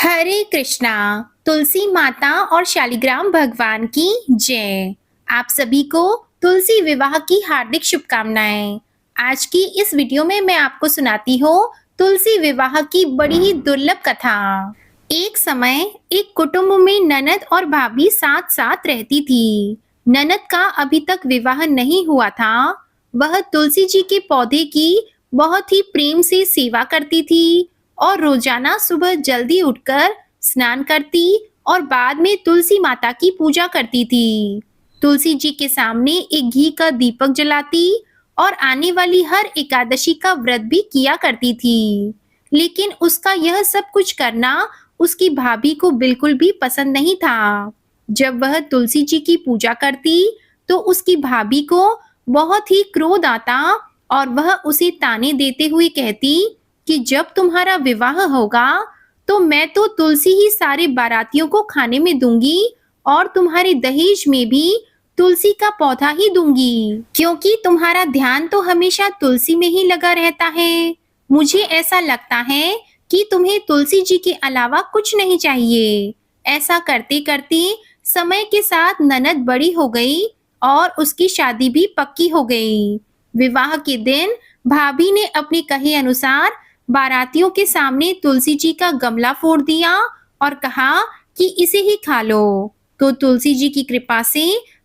हरे कृष्णा। तुलसी माता और शालिग्राम भगवान की जय। आप सभी को तुलसी विवाह की हार्दिक शुभकामनाएं। आज की इस वीडियो में मैं आपको सुनाती हूँ तुलसी विवाह की बड़ी ही दुर्लभ कथा। एक समय एक कुटुंब में ननद और भाभी साथ साथ रहती थी। ननद का अभी तक विवाह नहीं हुआ था। वह तुलसी जी के पौधे की बहुत ही प्रेम से सेवा करती थी और रोजाना सुबह जल्दी उठकर स्नान करती और बाद में तुलसी माता की पूजा करती थी। तुलसी जी के सामने एक घी का दीपक जलाती और आने वाली हर एकादशी का व्रत भी किया करती थी। लेकिन उसका यह सब कुछ करना उसकी भाभी को बिल्कुल भी पसंद नहीं था। जब वह तुलसी जी की पूजा करती तो उसकी भाभी को बहुत ही क्रोध आता और वह उसे ताने देते हुए कहती कि जब तुम्हारा विवाह होगा तो मैं तो तुलसी ही सारे बारातियों को खाने में दूंगी और तुम्हारे दहेज में भी तुलसी का पौधा ही दूंगी, क्योंकि तुम्हारा ध्यान तो हमेशा तुलसी में ही लगा रहता है। मुझे ऐसा लगता है कि तुम्हें तुलसी जी के अलावा कुछ नहीं चाहिए। ऐसा करते करते समय के साथ ननद बड़ी हो गई और उसकी शादी भी पक्की हो गई। विवाह के दिन भाभी ने अपने कहे अनुसार बारातियों के सामने तुलसी जी का गमला फोड़ दिया और कहा कि इसे ही खा लो। तो तुलसी जी की कृपा से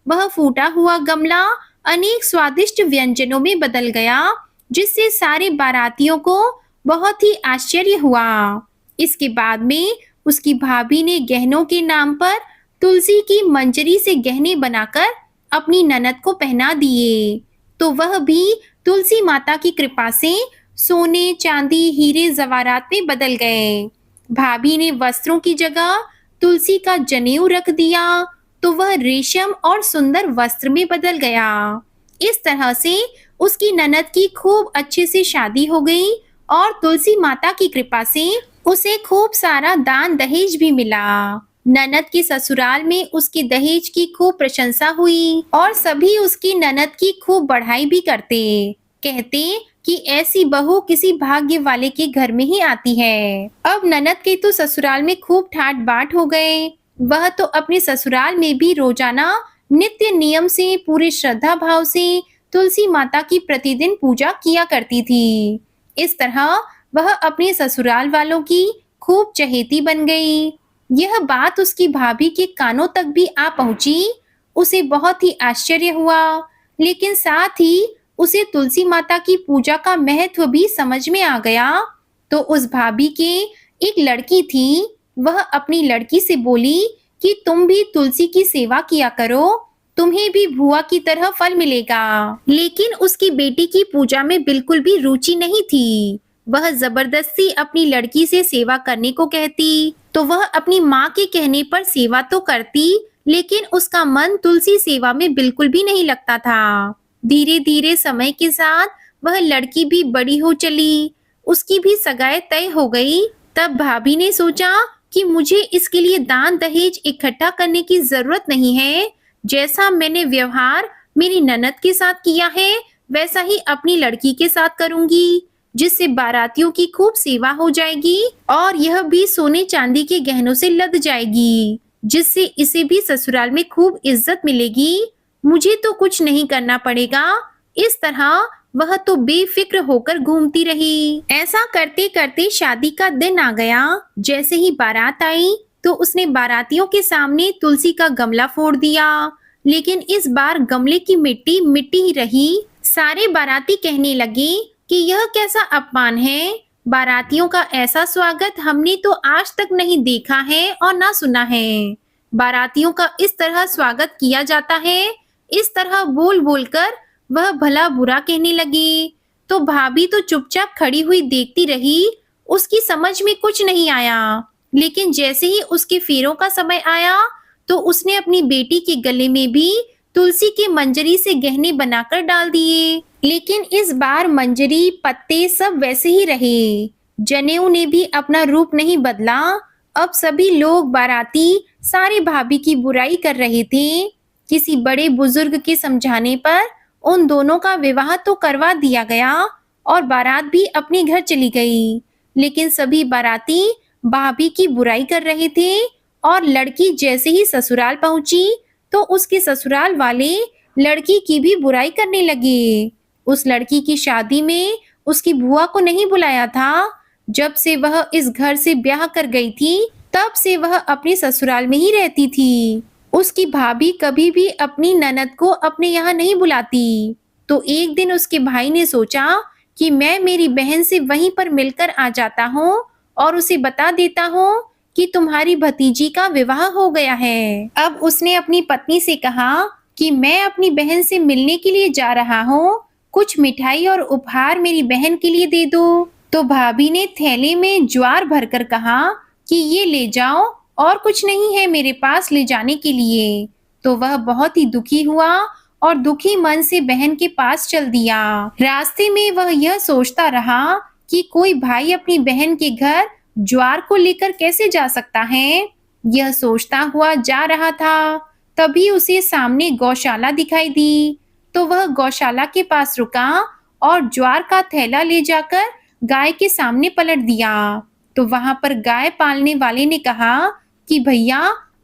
वह फूटा हुआ गमला अनेक स्वादिष्ट व्यंजनों में बदल गया, जिससे सारे बारातियों को बहुत ही आश्चर्य हुआ। इसके बाद में उसकी भाभी ने गहनों के नाम पर तुलसी की मंजरी से गहने बनाकर अपनी ननद को पहना दिए। तो वह भी तुलसी माता की कृपा से सोने, चांदी, हीरे, जवारात में बदल गए। भाभी ने वस्त्रों की जगह तुलसी का जनेऊ रख दिया तो वह रेशम और सुंदर वस्त्र में बदल गया। इस तरह से उसकी ननद की खूब अच्छे से शादी हो गई और तुलसी माता की कृपा से उसे खूब सारा दान दहेज भी मिला। ननद के ससुराल में उसके दहेज की खूब प्रशंसा हुई और सभी उसकी ननद की खूब बढ़ाई भी करते। कहते कि ऐसी बहू किसी भाग्य वाले के घर में ही आती है। अब ननद के तो ससुराल में खूब ठाट बाट हो गए। वह तो अपने ससुराल में भी रोजाना नित्य नियम से पूरे श्रद्धा भाव से तुलसी माता की प्रतिदिन पूजा किया करती थी। इस तरह वह अपने ससुराल वालों की खूब चहेती बन गई। यह बात उसकी भाभी के कानों तक भी आ पहुंची। उसे बहुत ही आश्चर्य हुआ, लेकिन साथ ही उसे तुलसी माता की पूजा का महत्व भी समझ में आ गया। तो उस भाभी के एक लड़की थी, वह अपनी लड़की से बोली कि तुम भी तुलसी की सेवा किया करो, तुम्हें भी भुआ की तरह फल मिलेगा। लेकिन उसकी बेटी की पूजा में बिल्कुल भी रुचि नहीं थी। वह जबरदस्ती अपनी लड़की से सेवा करने को कहती तो वह अपनी माँ के कहने पर सेवा तो करती, लेकिन उसका मन तुलसी सेवा में बिल्कुल भी नहीं लगता था। धीरे धीरे समय के साथ वह लड़की भी बड़ी हो चली, उसकी भी सगाई तय हो गई। तब भाभी ने सोचा कि मुझे इसके लिए दान दहेज इकट्ठा करने की जरूरत नहीं है। जैसा मैंने व्यवहार मेरी ननद के साथ किया है वैसा ही अपनी लड़की के साथ करूंगी, जिससे बारातियों की खूब सेवा हो जाएगी और यह भी सोने चांदी के गहनों से लद जाएगी, जिससे इसे भी ससुराल में खूब इज्जत मिलेगी। मुझे तो कुछ नहीं करना पड़ेगा। इस तरह वह तो बेफिक्र होकर घूमती रही। ऐसा करते करते शादी का दिन आ गया। जैसे ही बारात आई तो उसने बारातियों के सामने तुलसी का गमला फोड़ दिया, लेकिन इस बार गमले की मिट्टी मिट्टी ही रही। सारे बाराती कहने लगे कि यह कैसा अपमान है। बारातियों का ऐसा स्वागत हमने तो आज तक नहीं देखा है और ना सुना है। बारातियों का इस तरह स्वागत किया जाता है। इस तरह बोल बोलकर वह भला बुरा कहने लगी। तो भाभी तो चुपचाप खड़ी हुई देखती रही। उसकी समझ में कुछ नहीं आया, लेकिन जैसे ही उसके फेरों का समय आया तो उसने अपनी बेटी के गले में भी तुलसी की मंजरी से गहने बनाकर डाल दिए। लेकिन इस बार मंजरी पत्ते सब वैसे ही रहे। जनेऊ ने भी अपना रूप नहीं बदला। अब सभी लोग बाराती सारे भाभी की बुराई कर रहे थे। किसी बड़े बुजुर्ग के समझाने पर उन दोनों का विवाह तो करवा दिया गया और बारात भी अपने घर चली गई। लेकिन सभी बाराती भाभी की बुराई कर रहे थे और लड़की जैसे ही ससुराल पहुंची तो उसके ससुराल वाले लड़की की भी बुराई करने लगे। उस लड़की की शादी में उसकी बुआ को नहीं बुलाया था। जब से वह इस घर से ब्याह कर गई थी, तब से वह अपने ससुराल में ही रहती थी। उसकी भाभी कभी भी अपनी ननद को अपने यहाँ नहीं बुलाती। तो एक दिन उसके भाई ने सोचा कि मैं मेरी बहन से वहीं पर मिलकर आ जाता हूँ और उसे बता देता हूँ कि तुम्हारी भतीजी का विवाह हो गया है। अब उसने अपनी पत्नी से कहा कि मैं अपनी बहन से मिलने के लिए जा रहा हूँ, कुछ मिठाई और उपहार मेरी बहन के लिए दे दो। तो भाभी ने थैले में ज्वार भरकर कहा कि ये ले जाओ और कुछ नहीं है मेरे पास ले जाने के लिए। तो वह बहुत ही दुखी हुआ और दुखी मन से बहन के पास चल दिया। रास्ते में वह यह सोचता रहा कि कोई भाई अपनी बहन के घर ज्वार को लेकर कैसे जा सकता है। यह सोचता हुआ जा रहा था, तभी उसे सामने गौशाला दिखाई दी। तो वह गौशाला के पास रुका और ज्वार का थैला ले जाकर गाय के सामने पलट दिया। तो वहां पर गाय पालने वाले ने कहा कि भैया,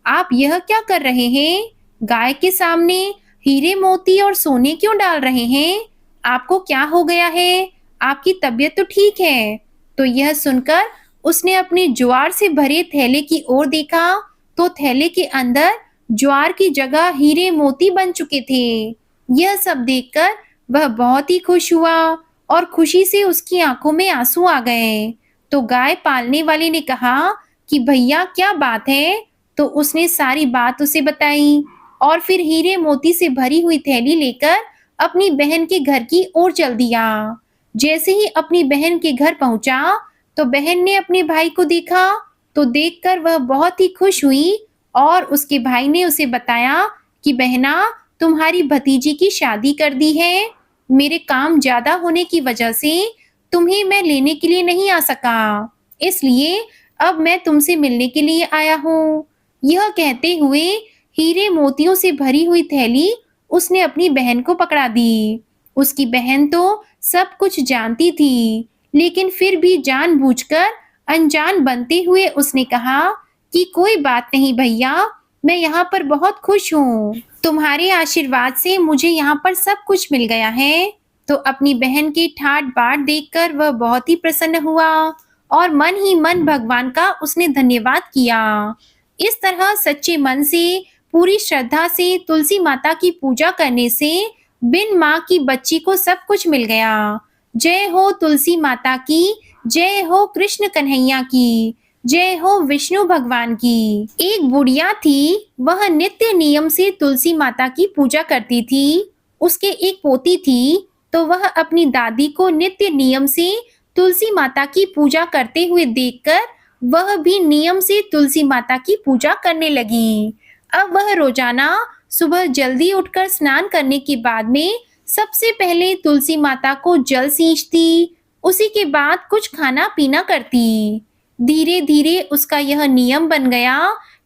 आप यह क्या कर रहे हैं? गाय के सामने हीरे मोती और सोने क्यों डाल रहे हैं? आपको क्या हो गया है? आपकी तबीयत तो ठीक है। तो यह सुनकर उसने अपने ज्वार से भरे थैले की ओर देखा, तो थैले के अंदर ज्वार की जगह हीरे मोती बन चुके थे। यह सब देखकर वह बहुत ही खुश हुआ और खुशी से उसकी आंखों में आंसू आ गए। तो गाय पालने वाले ने कहा कि भैया, क्या बात है? तो उसने सारी बात उसे बताई और फिर हीरे मोती से भरी हुई थैली लेकर अपनी बहन के घर की ओर चल दिया। जैसे ही अपनी बहन के घर पहुंचा तो बहन ने अपने भाई को देखा। तो देखकर वह बहुत ही खुश हुई और उसके भाई ने उसे बताया कि बहना, तुम्हारी भतीजी की शादी कर दी है। मेरे काम ज्यादा होने की वजह से तुम्हें मैं लेने के लिए नहीं आ सका, इसलिए अब मैं तुमसे मिलने के लिए आया हूँ। यह कहते हुए हीरे मोतियों से भरी हुई थैली उसने अपनी बहन को पकड़ा दी। उसकी बहन तो सब कुछ जानती थी, लेकिन फिर भी जानबूझकर अनजान बनते हुए उसने कहा कि कोई बात नहीं भैया, मैं यहाँ पर बहुत खुश हूँ। तुम्हारे आशीर्वाद से मुझे यहाँ पर सब कुछ मिल गया है। तो अपनी बहन की ठाट बाट देखकर वह बहुत ही प्रसन्न हुआ और मन ही मन भगवान का उसने धन्यवाद किया। इस तरह सच्चे मन से, पूरी श्रद्धा से तुलसी माता की पूजा करने से बिन माँ की बच्ची को सब कुछ मिल गया। जय हो तुलसी माता की, जय हो कृष्ण कन्हैया की, जय हो विष्णु भगवान की। एक बुढ़िया थी, वह नित्य नियम से तुलसी माता की पूजा करती थी। उसके एक पोती थी, तो वह अपनी दादी को नित्य नियम से तुलसी माता की पूजा करते हुए देखकर वह भी नियम से तुलसी माता की पूजा करने लगी। अब वह रोजाना सुबह जल्दी उठकर स्नान करने के बाद में सबसे पहले तुलसी माता को जल सींचती, उसी के बाद कुछ खाना पीना करती। धीरे धीरे उसका यह नियम बन गया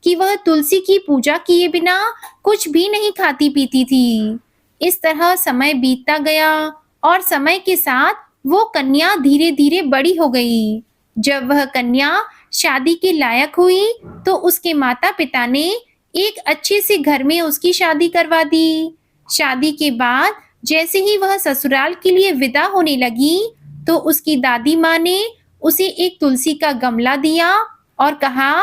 कि वह तुलसी की पूजा किए बिना कुछ भी नहीं खाती पीती थी। इस तरह समय बीतता गया और समय के साथ वो कन्या धीरे धीरे बड़ी हो गई। जब वह कन्या शादी के लायक हुई तो उसके माता पिता ने एक अच्छे से घर में उसकी शादी करवा दी। शादी के बाद जैसे ही वह ससुराल के लिए विदा होने लगी तो उसकी दादी माँ ने उसे एक तुलसी का गमला दिया और कहा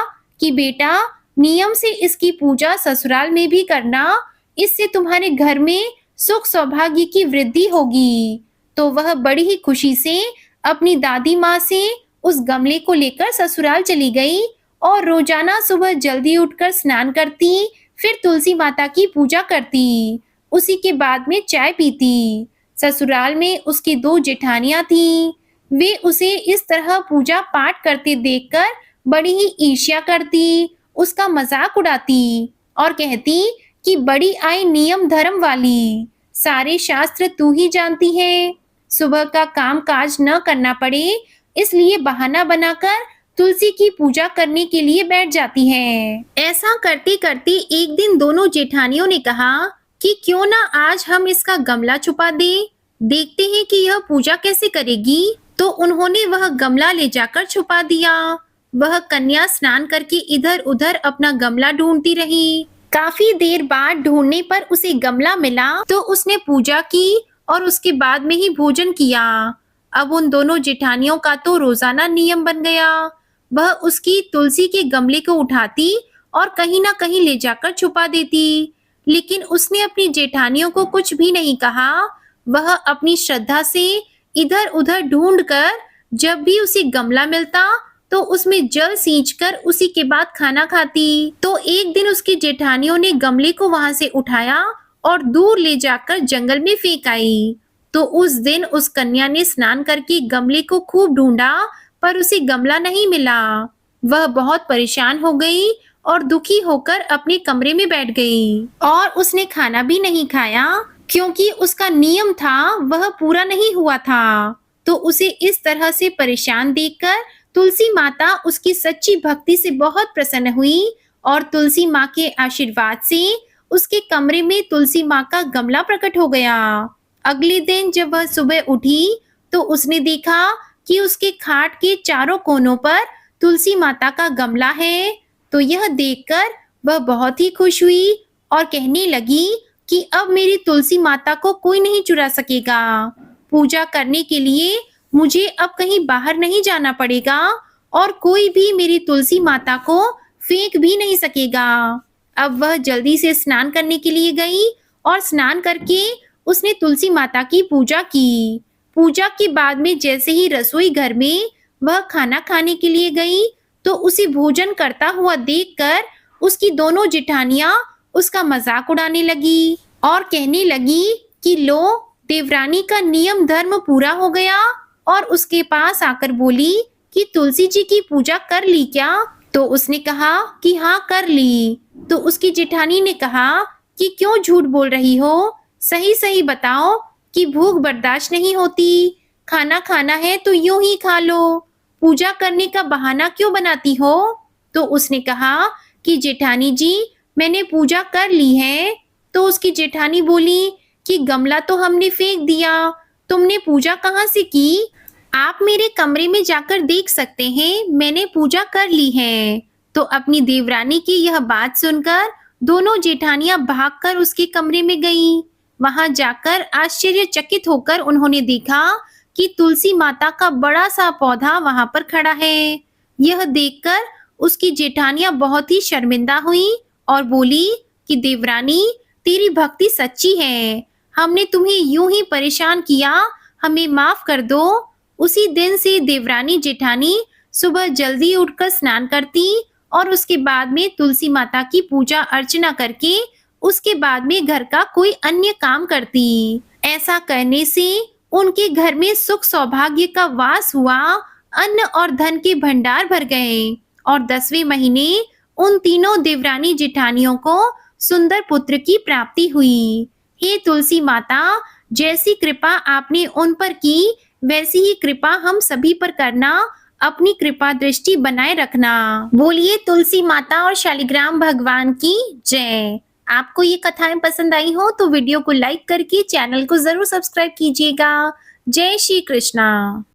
कि बेटा, नियम से इसकी पूजा ससुराल में भी करना, इससे तुम्हारे घर में सुख सौभाग्य की वृद्धि होगी। तो वह बड़ी ही खुशी से अपनी दादी माँ से उस गमले को लेकर ससुराल चली गई और रोजाना सुबह जल्दी उठकर स्नान करती, फिर तुलसी माता की पूजा करती, उसी के बाद में चाय पीती। ससुराल में उसकी 2 जेठानियां थीं। वे उसे इस तरह पूजा पाठ करते देखकर बड़ी ही ईर्ष्या करती, उसका मजाक उड़ाती और कहती कि बड़ी आई नियम धर्म वाली, सारे शास्त्र तू ही जानती है। सुबह का काम काज न करना पड़े इसलिए बहाना बनाकर तुलसी की पूजा करने के लिए बैठ जाती है। ऐसा करते करते एक दिन दोनों जेठानियों ने कहा कि क्यों ना आज हम इसका गमला छुपा दें, देखते हैं कि यह पूजा कैसे करेगी। तो उन्होंने वह गमला ले जाकर छुपा दिया। वह कन्या स्नान करके इधर-उधर अपना गमला ढूंढती रही। काफी देर बाद ढूंढने पर उसे गमला मिला तो उसने पूजा की और उसके बाद में ही भोजन किया। अब उन दोनों जेठानियों का तो रोजाना नियम बन गया। वह उसकी तुलसी के गमले को उठाती और कहीं ना कहीं ले जाकर छुपा देती। लेकिन उसने अपनी जेठानियों को कुछ भी नहीं कहा। वह अपनी श्रद्धा से इधर-उधर ढूंढकर जब भी उसे गमला मिलता तो उसमें जल सींचकर उसी के बाद खाना खाती। तो एक दिन उसकी जेठानियों ने गमले को वहां से उठाया और दूर ले जाकर जंगल में फेंक आई। तो उस दिन उस कन्या ने स्नान करके गमले को खूब ढूंढा पर उसे गमला नहीं मिला। वह बहुत परेशान हो गई और दुखी होकर अपने कमरे में बैठ गई और उसने खाना भी नहीं खाया क्योंकि उसका नियम था वह पूरा नहीं हुआ था। तो उसे इस तरह से परेशान देखकर तुलसी माता उसकी सच्ची भक्ति से बहुत प्रसन्न हुई और तुलसी माँ के आशीर्वाद से उसके कमरे में तुलसी माँ का गमला प्रकट हो गया। अगले दिन जब वह सुबह उठी तो उसने देखा कि उसके खाट के चारों कोनों पर तुलसी माता का गमला है। तो यह देखकर वह बहुत ही खुश हुई और कहने लगी कि अब मेरी तुलसी माता को कोई नहीं चुरा सकेगा। पूजा करने के लिए मुझे अब कहीं बाहर नहीं जाना पड़ेगा और कोई भी मेरी तुलसी माता को फेंक भी नहीं सकेगा। अब वह जल्दी से स्नान करने के लिए गई और स्नान करके उसने तुलसी माता की पूजा की। पूजा के बाद में जैसे ही रसोई घर में वह खाना खाने के लिए गई तो उसे भोजन करता हुआ देखकर उसकी दोनों जेठानियां उसका मजाक उड़ाने लगी और कहने लगी कि लो, देवरानी का नियम धर्म पूरा हो गया। और उसके पास आकर बोली कि तुलसी जी की पूजा कर ली क्या? तो उसने कहा कि हाँ कर ली। तो उसकी जेठानी ने कहा कि क्यों झूठ बोल रही हो, सही सही बताओ कि भूख बर्दाश्त नहीं होती, खाना खाना है तो यूं ही खा लो, पूजा करने का बहाना क्यों बनाती हो? तो उसने कहा कि जेठानी जी मैंने पूजा कर ली है। तो उसकी जेठानी बोली कि गमला तो हमने फेंक दिया, तुमने पूजा कहाँ से की? आप मेरे कमरे में जाकर देख सकते हैं, मैंने पूजा कर ली है। तो अपनी देवरानी की यह बात सुनकर दोनों जेठानियां भागकर उसके कमरे में गईं। वहां जाकर आश्चर्यचकित होकर उन्होंने देखा कि तुलसी माता का बड़ा सा पौधा वहां पर खड़ा है। यह देखकर उसकी जेठानियां बहुत ही शर्मिंदा हुई और बोली कि देवरानी तेरी भक्ति सच्ची है, हमने तुम्हें यूं ही परेशान किया, हमें माफ कर दो। उसी दिन से देवरानी जेठानी सुबह जल्दी उठकर स्नान करती और उसके बाद में तुलसी माता की पूजा अर्चना करके उसके बाद में घर का कोई अन्य काम करती। ऐसा करने से उनके घर में सुख सौभाग्य का वास हुआ, अन्न और धन के भंडार भर गए और 10वें महीने उन तीनों देवरानी जेठानियों को सुंदर पुत्र की प्राप्ति हुई। हे तुलसी माता, जैसी कृपा आपने उन पर की वैसी ही कृपा हम सभी पर करना, अपनी कृपा दृष्टि बनाए रखना। बोलिए तुलसी माता और शालिग्राम भगवान की जय। आपको ये कथाएं पसंद आई हो तो वीडियो को लाइक करके चैनल को जरूर सब्सक्राइब कीजिएगा। जय श्री कृष्णा।